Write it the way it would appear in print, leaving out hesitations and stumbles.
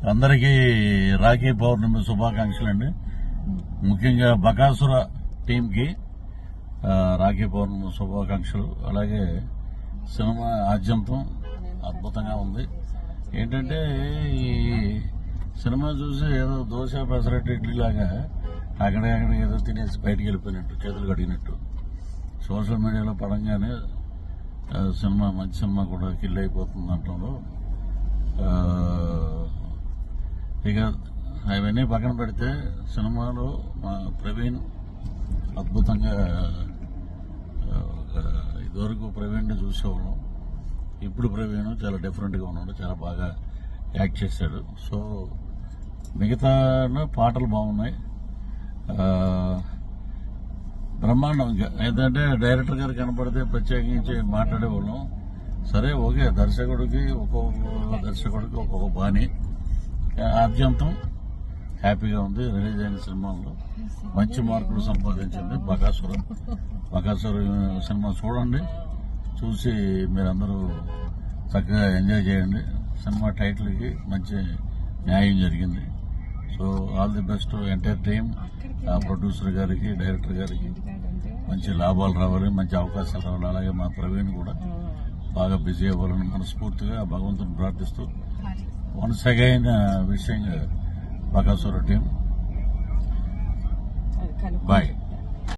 అందరికీ రాఖీ పౌర్ణమి శుభాకాంక్షలు అండి. ముఖ్యంగా బకాసుర టీంకి రాఖీ పౌర్ణమి శుభాకాంక్షలు. అలాగే సినిమా ఆద్యంతం అద్భుతంగా ఉంది. ఏంటంటే ఈ సినిమా చూసి ఏదో దోశ పెసరట్టు ఇడ్లీ లాగా అక్కడ ఏదో తినేసి బయటికి వెళ్ళిపోయినట్టు, చేతులు కడిగినట్టు సోషల్ మీడియాలో పడంగానే సినిమా మంచి సినిమా కూడా కిల్ అయిపోతుంది అంటారు. ఇక అవన్నీ పక్కన పెడితే సినిమాలో మా ప్రవీణ్ అద్భుతంగా, ఇదివరకు ప్రవీణ్ని చూసేవాళ్ళం, ఇప్పుడు ప్రవీణ్ చాలా డిఫరెంట్గా ఉన్నాడు, చాలా బాగా యాక్ట్ చేశాడు. సో మిగతా పాటలు బాగున్నాయి, బ్రహ్మాండం. ఏంటంటే డైరెక్టర్ గారు కనపడితే ప్రత్యేకించి మాట్లాడేవాళ్ళం. సరే ఓకే, దర్శకుడికి ఒక్కొక్క బాణి. ఆద్యంతం హ్యాపీగా ఉంది. రిలీజ్ అయిన సినిమాల్లో మంచి మార్కులు సంపాదించింది బకాసుర సినిమా చూడండి, చూసి మీరందరూ చక్కగా ఎంజాయ్ చేయండి. సినిమా టైటిల్కి మంచి న్యాయం జరిగింది. So all the best entire team, producer గారికి, డైరెక్టర్ గారికి మంచి లాభాలు రావాలి, మంచి అవకాశాలు రావాలి. అలాగే మా ప్రవీణ్ కూడా బాగా బిజీ అవ్వాలని మనస్ఫూర్తిగా భగవంతుని ప్రార్థిస్తూ వన్స్ అగైన్ విషయంగా బకాసుర టీం బాయ్.